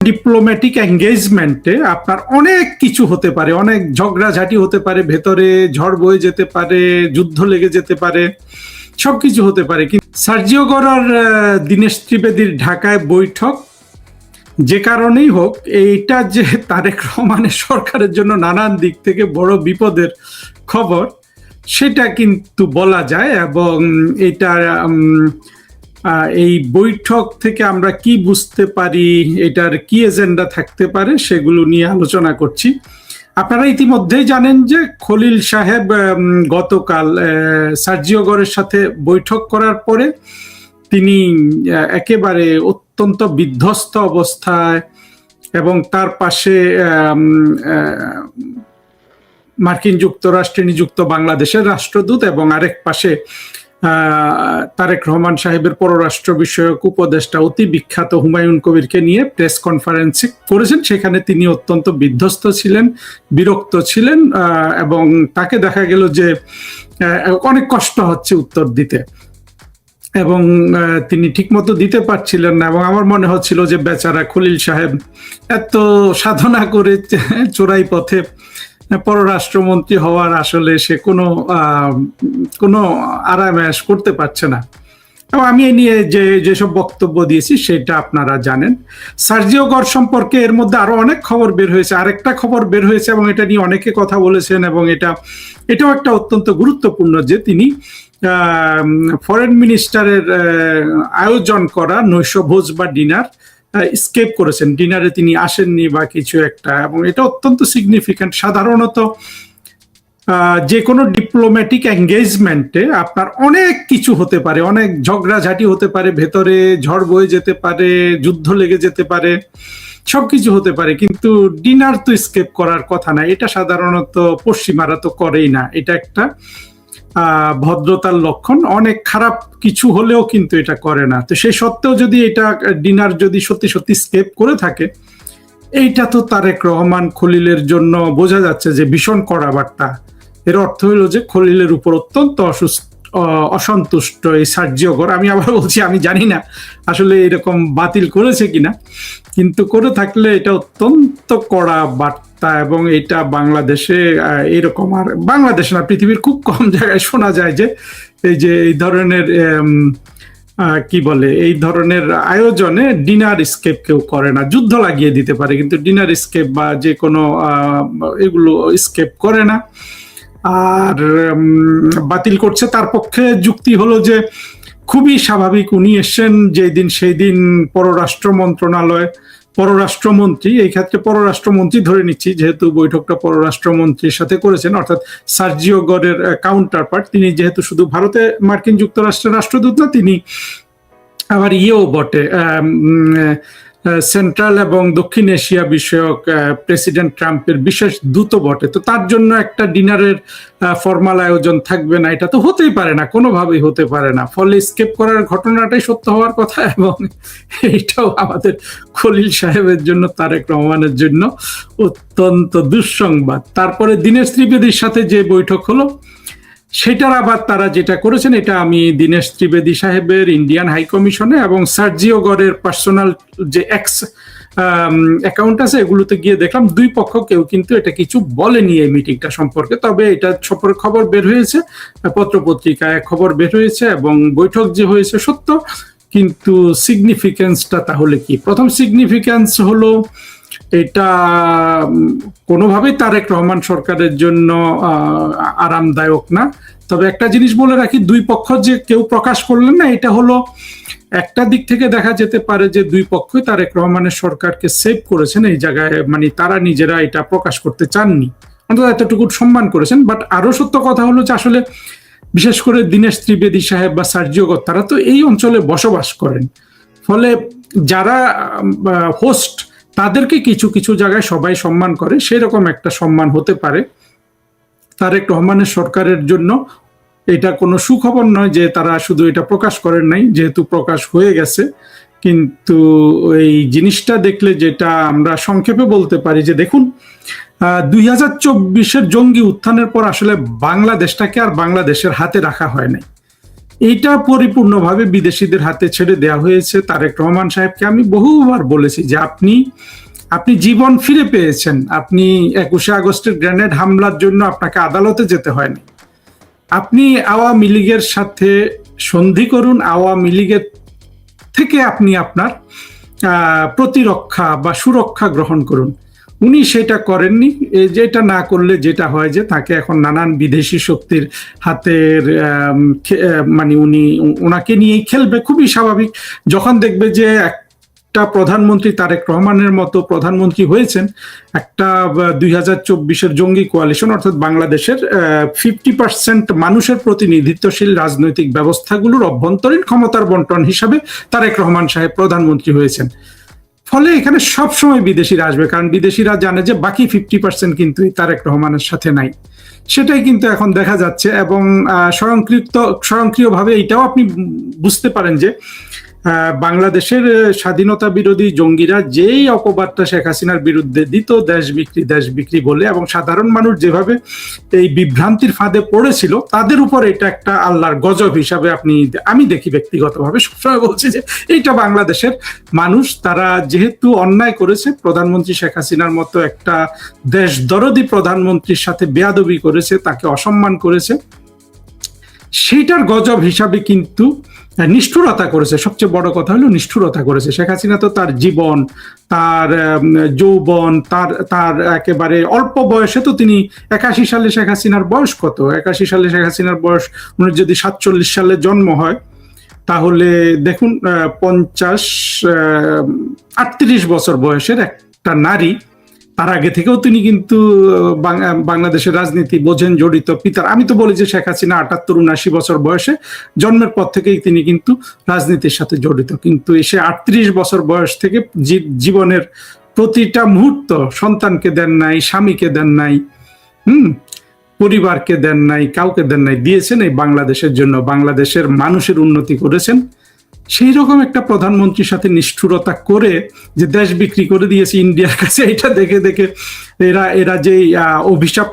Diplomatic এঙ্গেজমেন্টে আপনার অনেক কিছু হতে পারে, অনেক ঝগড়াঝাটি হতে পারে, ভেতরে ঝড় বয়ে যেতে পারে, যুদ্ধ লেগে যেতে পারে, সবকিছু হতে পারে। কিন্তু সার্জিও গরার দীনেশ ত্রিবেদীর ঢাকায় বৈঠক যে কারণেই হোক, এইটা যে তারেক রহমানের সরকারের জন্য নানান দিক থেকে বড় বিপদের খবর সেটা কিন্তু বলা যায়। এবং এটা এই বৈঠক থেকে আমরা কি বুঝতে পারি, এটার কি এজেন্ডা থাকতে পারে, সেগুলো নিয়ে আলোচনা করছি। আপনারা ইতিমধ্যেই জানেন যে খলিল সাহেব গতকাল সার্জিও গরের সাথে বৈঠক করার পরে তিনি একেবারে অত্যন্ত বিধ্বস্ত অবস্থায়, এবং তার পাশে মার্কিন যুক্তরাষ্ট্রে নিযুক্ত বাংলাদেশের রাষ্ট্রদূত, এবং আরেক পাশে তারেক রহমান সাহেবের পররাষ্ট্র বিষয়ক উপদেষ্টা অতি বিখ্যাত হুমায়ুন কবিরকে নিয়ে প্রেস কনফারেন্স করেছেন। সেখানে তিনি অত্যন্ত বিধ্বস্ত ছিলেন, বিরক্ত ছিলেন, এবং তাকে দেখা গেল যে অনেক কষ্ট হচ্ছে উত্তর দিতে, এবং তিনি ঠিকমতো দিতে পারছিলেন না। এবং আমার মনে হচ্ছিল যে বেচারা খলিল সাহেব এত সাধনা করে চোরাই পথে পররাষ্ট্রমন্ত্রী হওয়ার আসলে সে কোনো আরাম-আয়েশ করতে পারছে না। এবং আমি এ নিয়ে যেসব বক্তব্য দিয়েছি সেটা আপনারা জানেন। সার্জিও গর সম্পর্কে এর মধ্যে আরো অনেক খবর বের হয়েছে, আরেকটা খবর বের হয়েছে এবং এটা নিয়ে অনেকে কথা বলেছেন, এবং এটাও একটা অত্যন্ত গুরুত্বপূর্ণ যে তিনি ফরেন মিনিস্টারের আয়োজন করা নৈশভোজ বা ডিনার স্কেপ করেছেন, ডিনারে তিনি আসেননি বা কিছু একটা, এবং এটা অত্যন্ত সিগনিফিক্যান্ট। সাধারণত যে কোনো ডিপ্লোম্যাটিক এঙ্গেজমেন্টে আপনার অনেক কিছু হতে পারে, অনেক ঝগড়াঝাটি হতে পারে, ভেতরে ঝড় বয়ে যেতে পারে, যুদ্ধ লেগে যেতে পারে, সবকিছু হতে পারে, কিন্তু ডিনার তো স্কেপ করার কথা না। এটা সাধারণত পশ্চিমারা তো করেই না, এটা একটা ভদ্রতার লক্ষণ। অনেক খারাপ কিছু হলেও কিন্তু এটা করে না। তো সেই সত্ত্বেও যদি এটা ডিনার যদি সত্যি সত্যি স্কেপ করে থাকে, এইটা তো তারেক রহমান খলিলের জন্য বোঝা যাচ্ছে যে ভীষণ কড়া বার্তা। এর অর্থ হলো যে খলিলের উপর অত্যন্ত অসন্তুষ্ট এই সার্জিও গর। আমি আবার বলছি, আমি জানি না আসলে এরকম বাতিল করেছে কিনা, কিন্তু করে থাকলে এটা অত্যন্ত কড়া বার্তা। এবং এটা বাংলাদেশে এরকম, আর বাংলাদেশ না পৃথিবীর খুব কম জায়গায় শোনা যায় যে এই ধরনের কি বলে, এই ধরনের আয়োজনে ডিনার স্কেপ কেউ করে না। যুদ্ধ লাগিয়ে দিতে পারে, কিন্তু ডিনার স্কেপ বা যে কোনো এগুলো স্কেপ করে না। আর বাতিল করছে, তার পক্ষে যুক্তি হলো যে খুবই স্বাভাবিক, উনি এসছেন যেই দিন সেই দিন পররাষ্ট্র মন্ত্রণালয়, পররাষ্ট্রমন্ত্রী, এই ক্ষেত্রে পররাষ্ট্রমন্ত্রী ধরে নিচ্ছি যেহেতু বৈঠকটা পররাষ্ট্রমন্ত্রীর সাথে করেছেন, অর্থাৎ সার্জিও গরের কাউন্টার পার্ট। তিনি যেহেতু শুধু ভারতে মার্কিন যুক্তরাষ্ট্রের রাষ্ট্রদূত না, তিনি আবার ইয়েও বটে, সেন্ট্রাল এবং দক্ষিণ এশিয়া বিষয়ক প্রেসিডেন্ট ট্রাম্পের বিশেষ দূত বটে। তো তার জন্য একটা ডিনারের ফর্মাল আয়োজন থাকবে না, এটা তো হতেই পারে না, কোনোভাবেই হতে পারে না। ফলে স্কেপ করার ঘটনাটাই সত্য হওয়ার কথা, এবং এইটাও আমাদের খলিল সাহেবের জন্য, তারেক রহমানের জন্য অত্যন্ত দুঃসংবাদ। তারপরে দীনেশ ত্রিবেদীর সাথে যে বৈঠক হলো, সেটার আবার তারা যেটা করেছেন, এটা আমি দীনেশ ত্রিবেদী সাহেবের ইন্ডিয়ান হাই কমিশনে এবং সার্জিও গরের পার্সোনাল যে এক্স অ্যাকাউন্ট আছে এগুলোতে গিয়ে দেখলাম দুই পক্ষ কেউ কিন্তু এটা কিছু বলেনি এই মিটিংটা সম্পর্কে। তবে এটা সম্পর্কে খবর বের হয়েছে, পত্রপত্রিকায় খবর বের হয়েছে, এবং বৈঠক যে হয়েছে সত্য, কিন্তু সিগনিফিকেন্সটা তাহলে কি? প্রথম সিগনিফিকেন্স হলো এটা কোনোভাবেই তারেক রহমান সরকারের জন্য আরামদায়ক না। তবে একটা জিনিস বলে রাখি, দুই পক্ষ যে কেউ প্রকাশ করলেন না, এটা হলো একটা দিক থেকে দেখা যেতে পারে যে দুই পক্ষই তারেক রহমানের সরকারকে সেভ করেছেন এই জায়গায়, মানে তারা নিজেরা এটা প্রকাশ করতে চাননি, অন্তত এতটুকু সম্মান করেছেন। বাট আরো সত্য কথা হলো যে আসলে বিশেষ করে দীনেশ ত্রিবেদী সাহেব বা সার্জিও গর, তারা তো এই অঞ্চলে বসবাস করেন। ফলে যারা হোস্ট তাদেরকে কিছু কিছু জায়গায় সবাই সম্মান করে, সেরকম একটা সম্মান হতে পারে তারেক রহমানের সরকারের জন্য। এটা কোনো সুখবর নয় যে তারা শুধু এটা প্রকাশ করেন নাই, যেহেতু প্রকাশ হয়ে গেছে। কিন্তু এই জিনিসটা দেখলে যেটা আমরা সংক্ষেপে বলতে পারি যে দেখুন, 2024-এর জঙ্গি উত্থানের পর আসলে বাংলাদেশটাকে আর বাংলাদেশের হাতে রাখা হয় নাই। এইটা পরিপূর্ণভাবে বিদেশিদের হাতে ছেড়ে দেওয়া হয়েছে। তারেক রহমান সাহেবকে আমি বহুবার বলেছি যে আপনি জীবন ফিরে পেয়েছেন, আপনি 21শে আগস্টের গ্রেনেড হামলার জন্য আপনাকে আদালতে যেতে হয়নি। আপনি আওয়ামী লীগের সাথে সন্ধি করুন, আওয়ামী লীগের থেকে আপনি আপনার প্রতিরক্ষা বা সুরক্ষা গ্রহণ করুন। উনি সেটা করেননি। যেটা না করলে যেটা হয় যে তাকে এখন নানান বিদেশি শক্তির হাতের মানে ওনাকে নিয়েই খেলবে, খুবই স্বাভাবিক। যখন দেখবে যে একটা প্রধানমন্ত্রী তারেক রহমানের মতো প্রধানমন্ত্রী হয়েছেন, একটা 2024-এর জঙ্গি কোয়ালিশন অর্থাৎ বাংলাদেশের 50% মানুষের প্রতিনিধিত্বশীল রাজনৈতিক ব্যবস্থাগুলোর অভ্যন্তরীণ ক্ষমতার বন্টন হিসাবে তারেক রহমান সাহেব প্রধানমন্ত্রী হয়েছেন। ফলে এখানে সবসময় বিদেশিরা আসবে, কারণ বিদেশিরা জানে যে বাকি 50% কিন্তু তারেক রহমানের সাথে নাই। সেটাই কিন্তু এখন দেখা যাচ্ছে। এবং স্বয়ংক্রিয়ভাবে এটাও আপনি বুঝতে পারেন যে বাংলাদেশের স্বাধীনতা বিরোধী জঙ্গিরা যেই অপবাদটা শেখ হাসিনার বিরুদ্ধে দিত দেশ বিক্রি বলে, এবং সাধারণ মানুষ যেভাবে এই বিভ্রান্তির ফাঁদে পড়েছিল, তাদের উপর এটা একটা আল্লাহর গজব হিসাবে আমি দেখি ব্যক্তিগতভাবে। সবসময় বলছি যে এইটা বাংলাদেশের মানুষ, তারা যেহেতু অন্যায় করেছে, প্রধানমন্ত্রী শেখ হাসিনার মতো একটা দেশদরদী প্রধানমন্ত্রীর সাথে বেয়াদবি করেছে, তাকে অসম্মান করেছে, সেইটার গজব হিসাবে কিন্তু নিষ্ঠুরতা করেছে। সবচেয়ে বড় কথা হলো নিষ্ঠুরতা করেছে। শেখ হাসিনা তো তার জীবন, তার যৌবন, তার একেবারে অল্প বয়সে তো তিনি 81 সালে শেখ হাসিনার বয়স কত? 81 সালে শেখ হাসিনার বয়স, উনি যদি 47 সালে জন্ম হয় তাহলে দেখুন 38 বছর বয়সের একটা নারী। তার আগে থেকেও তিনি কিন্তু বাংলাদেশের রাজনীতি বোঝেন, জড়িত। আমি তো বলি যে শেখ হাসিনা 78-79 বছর বয়সে জন্মের পর থেকেই তিনি কিন্তু রাজনীতির সাথে জড়িত, কিন্তু এসে 38 বছর বয়স থেকে জীবনের প্রতিটা মুহূর্ত সন্তানকে দেন নাই, স্বামীকে দেন নাই, পরিবারকে দেন নাই, কাউকে দেন নাই, দিয়েছেন এই বাংলাদেশের জন্য, বাংলাদেশের মানুষের উন্নতি করেছেন। সেই রকম একটা প্রধানমন্ত্রীর সাথে নিষ্ঠুরতা করে যে দেশ বিক্রি করে দিয়েছে ইন্ডিয়ার কাছে, এটা দেখে দেখে এরা যে অভিশাপ,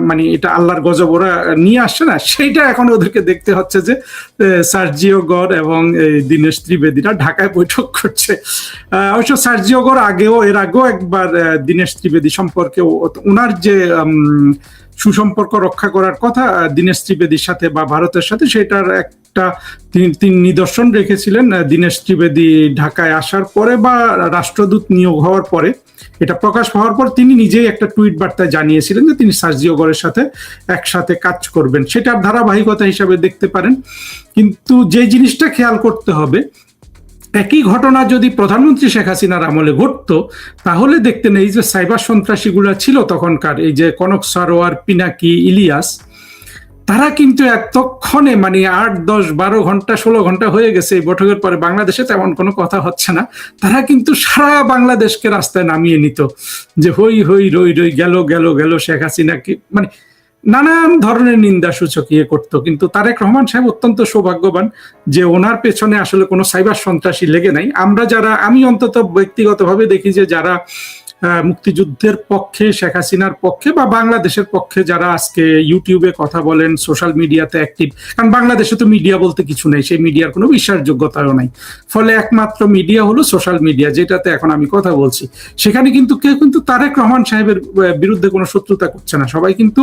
মানে এটা আল্লাহর গজব ওরা নিয়ে আসছে না, সেইটা এখন ওদেরকে দেখতে হচ্ছে যে সার্জিও গড় এবং দীনেশ ত্রিবেদীরা ঢাকায় বৈঠক করছে। অবশ্য সার্জিও গড় এর আগেও একবার দীনেশ ত্রিবেদী সম্পর্কে ওনার যে সুসম্পর্ক রক্ষা করার কথা দীনেশ ত্রিবেদীর সাথে বা ভারতের সাথে, সেটার একটা তিনি নিদর্শন রেখেছিলেন। দীনেশ ত্রিবেদী ঢাকায় আসার পরে বা রাষ্ট্রদূত নিয়োগ হওয়ার পরে, এটা প্রকাশ হওয়ার পর তিনি নিজেই একটা টুইট বার্তায় জানিয়েছিলেন যে তিনি সার্জিও গড়ের সাথে একসাথে কাজ করবেন। সেটার ধারাবাহিকতা হিসাবে দেখতে পারেন। কিন্তু যে জিনিসটা খেয়াল করতে হবে, একই ঘটনা যদি প্রধানমন্ত্রী শেখ হাসিনার আমলে ঘটতো, তাহলে দেখতেন এই যে সাইবার সন্ত্রাসীগুলা ছিল তখনকার, এই যে কনক সারোয়ার, পিনাকি, ইলিয়াস, তারা কিন্তু এতক্ষণে মানে 8, 10, 12 ঘন্টা 16 ঘন্টা হয়ে গেছে এই বৈঠকের পরে, বাংলাদেশে তেমন কোনো কথা হচ্ছে না, তারা কিন্তু সারা বাংলাদেশকে রাস্তায় নামিয়ে নিত যে হই হই রই রই গেল গেল গেল শেখ হাসিনা কি, মানে নানান ধরনের নিন্দা সূচক করতো। কিন্তু তারেক রহমান সাহেব অত্যন্ত সৌভাগ্যবান যে ওনার পেছনে আসলে কোনো সাইবার সন্ত্রাসী লেগে নাই। আমি অন্তত ব্যক্তিগতভাবে দেখি যে যারা মুক্তিযুদ্ধের পক্ষে, শেখ হাসিনার পক্ষে বা বাংলাদেশের পক্ষে যারা আজকে ইউটিউবে কথা বলেন, সোশ্যাল মিডিয়াতে অ্যাক্টিভ, কারণ বাংলাদেশে তো মিডিয়া বলতে কিছু নেই, সেই মিডিয়ার কোনো বিশ্বাসযোগ্যতাও নাই, ফলে একমাত্র মিডিয়া হলো সোশ্যাল মিডিয়া, যেটাতে এখন আমি কথা বলছি। সেখানে কিন্তু কেউ কিন্তু তারেক রহমান সাহেবের বিরুদ্ধে কোনো শত্রুতা করছে না। সবাই কিন্তু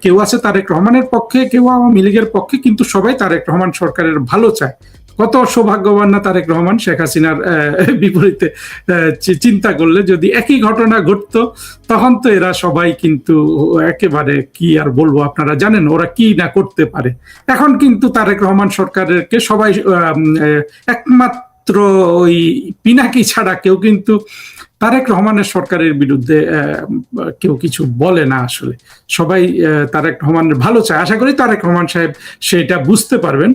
কেউ আছে তারেক রহমানের পক্ষে, কেউ আওয়ামী লীগের পক্ষে, কিন্তু সবাই তারেক রহমান সরকারের ভালো চায়। কত সৌভাগ্যবান না তারেক রহমান শেখ হাসিনার বিপরীতে চিন্তা করলে যদি একই ঘটনা ঘটতো, তখন তো এরা সবাই কিন্তু একেবারে কি আর বলবো, আপনারা জানেন ওরা কি না করতে পারে। এখন কিন্তু তারেক রহমান সরকারকে সবাই একমাত্র ওই পিনাকি ছাড়া কেউ কিন্তু তারেক রহমানের সরকারের বিরুদ্ধে কেউ কিছু বলে না। আসলে সবাই তারেক রহমানের ভালো চায়। আশা করি তারেক রহমান সাহেব সেটা বুঝতে পারবেন।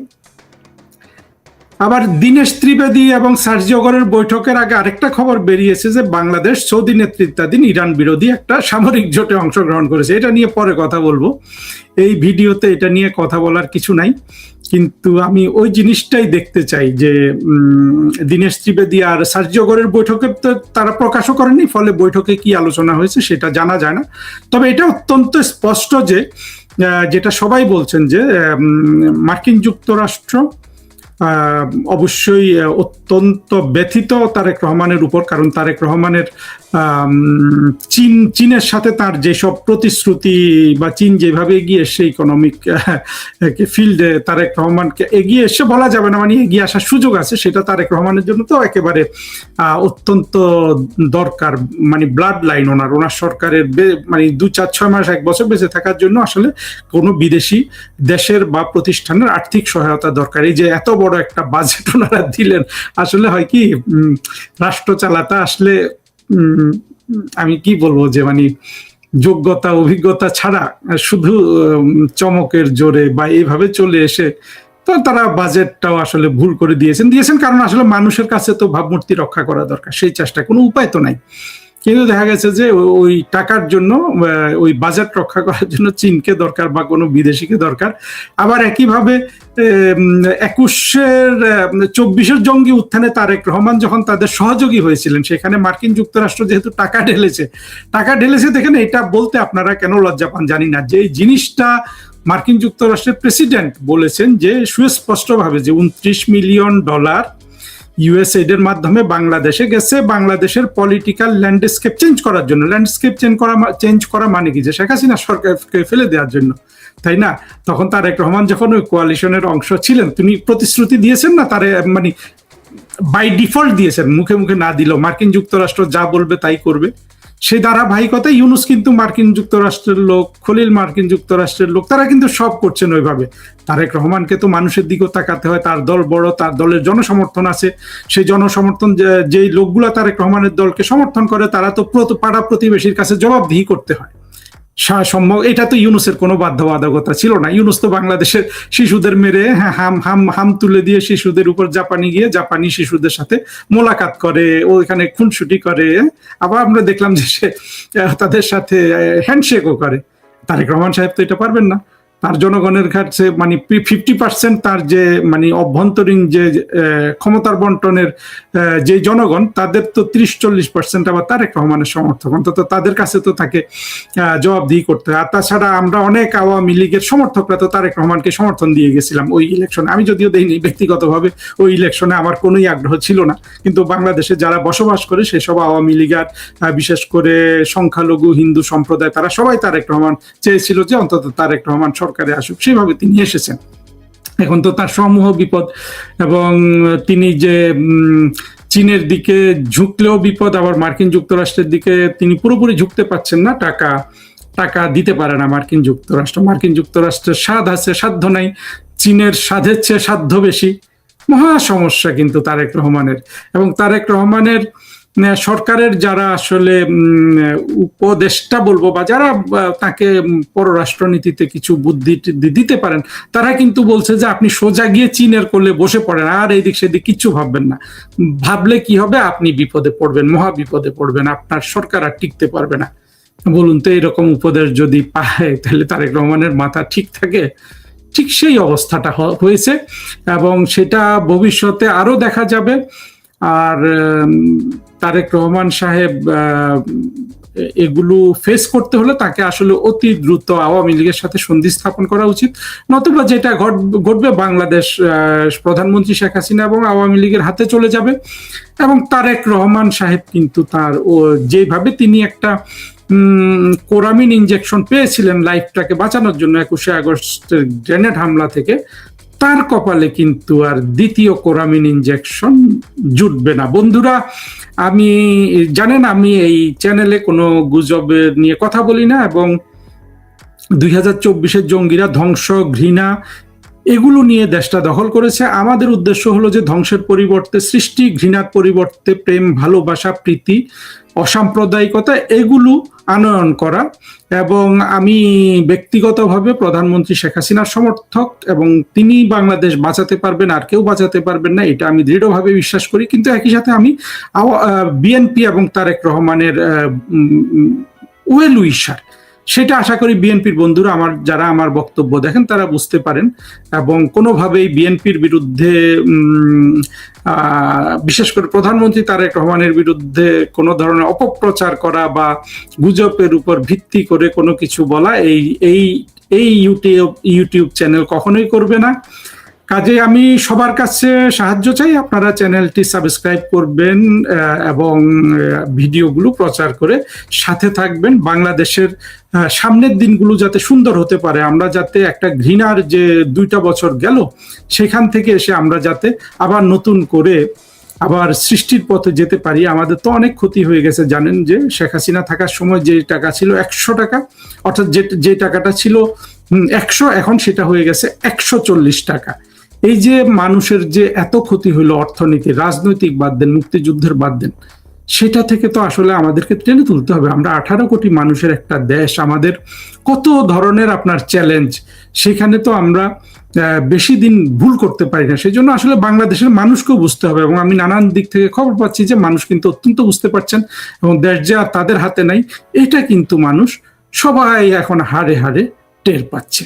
আবার দীনেশ ত্রিবেদী এবং সার্জিও গড়ের বৈঠকের আগে আরেকটা খবর বেরিয়েছে যে বাংলাদেশ সৌদি নেতৃত্বাধীন ইরান বিরোধী একটা সামরিক জোটে অংশগ্রহণ করেছে। এটা নিয়ে পরে কথা বলবো, এই ভিডিওতে এটা নিয়ে কথা বলার কিছু নাই। কিন্তু আমি ওই জিনিসটাই দেখতে চাই যে দীনেশ ত্রিবেদী আর সার্জিও গড়ের বৈঠকে তো তারা প্রকাশও করেনি, ফলে বৈঠকে কি আলোচনা হয়েছে সেটা জানা যায় না। তবে এটা অত্যন্ত স্পষ্ট যে যেটা সবাই বলছেন যে মার্কিন যুক্তরাষ্ট্র অবশ্যই অত্যন্ত ব্যথিত তারেক রহমানের উপর, কারণ তারেক রহমানের চীনের সাথে তার যেসব প্রতিশ্রুতি বা চীন যেভাবে এগিয়ে এসে ইকোনমিক ফিল্ডে তারেক রহমানকে এগিয়ে এসে বলা যাবে না, মানে এগিয়ে আসার সুযোগ আছে, সেটা তারেক রহমানের জন্য তো একেবারে অত্যন্ত দরকার, মানে ব্লাড লাইন ওনার সরকারের, মানে 2-4-6 মাস 1 বছর বেঁচে থাকার জন্য আসলে কোনো বিদেশি দেশের বা প্রতিষ্ঠানের আর্থিক সহায়তা দরকার। এই যে এত বড় একটা বাজেট ওনারা দিলেন, আসলে হয় কি রাষ্ট্র চালাতে আসলে আমি কি বলবো যে মানে যোগ্যতা অভিজ্ঞতা ছাড়া শুধু চমকের জোরে বা এইভাবে চলে এসে তো তারা বাজেটটাও আসলে ভুল করে দিয়েছেন কারণ আসলে মানুষের কাছে তো ভাবমূর্তি রক্ষা করা দরকার, সেই চেষ্টা কোনো উপায় তো নাই। কিন্তু দেখা গেছে যে ওই টাকার জন্য, ওই বাজেট রক্ষা করার জন্য চীনকে দরকার বা কোনো বিদেশিকে দরকার। আবার একইভাবে 24-এর জঙ্গি উত্থানে তারেক রহমান যখন তাদের সহযোগী হয়েছিলেন, সেখানে মার্কিন যুক্তরাষ্ট্র যেহেতু টাকা ঢেলেছে দেখেন, এটা বলতে আপনারা কেন লজ্জা পান জানি না, যে এই জিনিসটা মার্কিন যুক্তরাষ্ট্রের প্রেসিডেন্ট বলেছেন যে সুস্পষ্টভাবে যে $29 মিলিয়ন ইউএসএইড এর মাধ্যমে বাংলাদেশে গেছে বাংলাদেশের পলিটিক্যাল ল্যান্ডস্কেপ চেঞ্জ করার জন্য। ল্যান্ডস্কেপ চেঞ্জ করা মানে কি, যে শেখ হাসিনা সরকারকে ফেলে দেওয়ার জন্য, তাই না? তখন তারেক রহমান যখন ওই কোয়ালিশনের অংশ ছিলেন, তিনি প্রতিশ্রুতি দিয়েছেন না, তারে মানে বাই ডিফল্ট দিয়েছেন, মুখে মুখে না দিলেও মার্কিন যুক্তরাষ্ট্র যা বলবে তাই করবে। সেই ধারাবাহিকতা ইউনুস কিন্তু মার্কিন যুক্তরাষ্ট্রের লোক, খলিল মার্কিন যুক্তরাষ্ট্রের লোক, তারা কিন্তু সব করছেন ওইভাবে। তারেক রহমানকে তো মানুষের দিকেও তাকাতে হয়, তার দল বড়, তার দলের জনসমর্থন আছে, সেই জনসমর্থন যেই লোকগুলা তারেক রহমানের দলকে সমর্থন করে তারা তো পাড়া প্রতিবেশীর কাছে জবাবদিহি করতে হয়। এটা তো ইউনুসের কোনো বাধ্যবাধকতা ছিল না। ইউনুস তো বাংলাদেশের শিশুদের মেরে হাম তুলে দিয়ে শিশুদের উপর জাপানি শিশুদের সাথে মোলাকাত করে, ওইখানে খুনসুটি করে, আবার আমরা দেখলাম যে সে তাদের সাথে হ্যান্ডশেকও করে। তারেক রহমান সাহেব তো এটা পারবেন না। তার জনগণের কাছে মানে 50% তার যে মানে অভ্যন্তরীণ যে ক্ষমতার বন্টনের যে জনগণ, তাদের তো 30-40% আবার তারেক রহমানের সমর্থক, অন্তত তাদের কাছে তো তাকে জবাবদিহি করতে হয়। আর তাছাড়া আমরা অনেক আওয়ামী লীগের সমর্থকরা তো তারেক রহমানকে সমর্থন দিয়ে গেছিলাম ওই ইলেকশনে। আমি যদিও দেইনি ব্যক্তিগতভাবে, ওই ইলেকশনে আমার কোনোই আগ্রহ ছিল না, কিন্তু বাংলাদেশে যারা বসবাস করে সেসব আওয়ামী লীগার, বিশেষ করে সংখ্যালঘু হিন্দু সম্প্রদায়, তারা সবাই তারেক রহমান চেয়েছিল যে অন্তত তারেক রহমান সরকারে আসুক, সেভাবে তিনি এসেছেন। এখন তো তার সমূহ বিপদ, এবং তিনি যে চীনের দিকে ঝুঁকলেও বিপদ, আবার মার্কিন যুক্তরাষ্ট্রের দিকে তিনি পুরোপুরি ঝুঁকতে পারছেন না, টাকা দিতে পারে না মার্কিন যুক্তরাষ্ট্রের স্বাদ আছে, সাধ্য নাই। চীনের স্বাদের চেয়ে সাধ্য বেশি। মহা সমস্যা কিন্তু তারেক রহমানের। এবং তারেক রহমানের সরকারের যারা আসলে উপদেষ্টা বলবো, বা যারা তাকে পররাষ্ট্রনীতিতে কিছু বুদ্ধি দিতে পারেন, তারা কিন্তু বলছে যে আপনি সোজা গিয়ে চীনের কোলে বসে পড়েন, আর এইদিক সেদিক কিচ্ছু ভাববেন না। ভাবলে কি হবে, আপনি বিপদে পড়বেন, মহা বিপদে পড়বেন, আপনার সরকার আর টিকতে পারবে না। বলুন তো, এরকম উপদেশ যদি পায় তাহলে তারেক রহমানের মাথা ঠিক থাকে? ঠিক সেই অবস্থাটা হয়েছে, এবং সেটা ভবিষ্যতে আরো দেখা যাবে। আর তারেক রহমান সাহেব এগুলো ফেস করতে হলে তাকে আসলে অতি দ্রুত আওয়ামী লীগের সাথে সন্ধি স্থাপন করা উচিত, নতুবা যেটা ঘটবে, বাংলাদেশ প্রধানমন্ত্রী শেখ হাসিনা এবং আওয়ামী লীগের হাতে চলে যাবে। এবং তারেক রহমান সাহেব কিন্তু তার যেভাবে তিনি একটা কোরামিন ইনজেকশন পেয়েছিলেন লাইফটাকে বাঁচানোর জন্য 21শে আগস্টের গ্রেনেড হামলা থেকে, তার কপালে কিন্তু আর দ্বিতীয় কোরামিন ইনজেকশন জুটবে না। বন্ধুরা, আমি জানেন আমি এই চ্যানেলে কোনো গুজবের নিয়ে কথা বলি না, এবং 2024-এর জঙ্গিরা ধ্বংস, ঘৃণা এগুলো নিয়ে দেশটা দখল করেছে। আমাদের উদ্দেশ্য হলো যে ধ্বংসের পরিবর্তে সৃষ্টি, ঘৃণার পরিবর্তে প্রেম, ভালোবাসা, প্রীতি, অসাম্প্রদায়িকতা এগুলো আনয়ন করা। এবং আমি ব্যক্তিগতভাবে প্রধানমন্ত্রী শেখ হাসিনার সমর্থক, এবং তিনি বাংলাদেশ বাঁচাতে পারবেন, আর কেউ বাঁচাতে পারবেন না, এটা আমি দৃঢ়ভাবে বিশ্বাস করি। কিন্তু একই সাথে আমি বিএনপি এবং তারেক রহমানের ওয়েল উইশার, সেটা আশা করি বিএনপির বন্ধুরা যারা আমার বক্তব্য দেখেন তারা বুঝতে পারেন, এবং কোনোভাবেই বিএনপির বিরুদ্ধে, বিশেষ করে প্রধানমন্ত্রী তারেক রহমানের বিরুদ্ধে কোনো ধরনের অপপ্রচার করা বা গুজবের উপর ভিত্তি করে কোনো কিছু বলা, এই ইউটিউব চ্যানেল কখনোই করবে না। কাজে আমি সবার কাছে সাহায্য চাই, আপনারা চ্যানেলটি সাবস্ক্রাইব করবেন এবং ভিডিওগুলো প্রচার করে সাথে থাকবেন। বাংলাদেশের সামনের দিনগুলো যাতে সুন্দর হতে পারে, আমরা যাতে একটা ঘৃণার যে 2টা বছর গেল সেখান থেকে এসে আমরা যাতে আবার নতুন করে আবার সৃষ্টির পথে যেতে পারি। আমাদের তো অনেক ক্ষতি হয়ে গেছে, জানেন যে শেখ হাসিনা থাকার সময় যে টাকা ছিল 100 টাকা, অর্থাৎ যে টাকাটা ছিল 100, এখন সেটা হয়ে গেছে 140 টাকা। এই যে মানুষের যে এত ক্ষতি হলো, অর্থনীতি, রাজনৈতিক বাদ দেন, মুক্তিযুদ্ধের বাদ দেন, সেটা থেকে তো আসলে আমাদেরকে টেনে তুলতে হবে। আমরা 18 কোটি মানুষের একটা দেশ, আমাদের কত ধরনের আপনার চ্যালেঞ্জ, সেখানে তো আমরা বেশি দিন ভুল করতে পারি না। সেই জন্য আসলে বাংলাদেশের মানুষকেও বুঝতে হবে, এবং আমি নানান দিক থেকে খবর পাচ্ছি যে মানুষ কিন্তু অত্যন্ত বুঝতে পারছেন, এবং দেশ যে আর তাদের হাতে নাই এটা কিন্তু মানুষ সবাই এখন হাড়ে হাড়ে টের পাচ্ছে।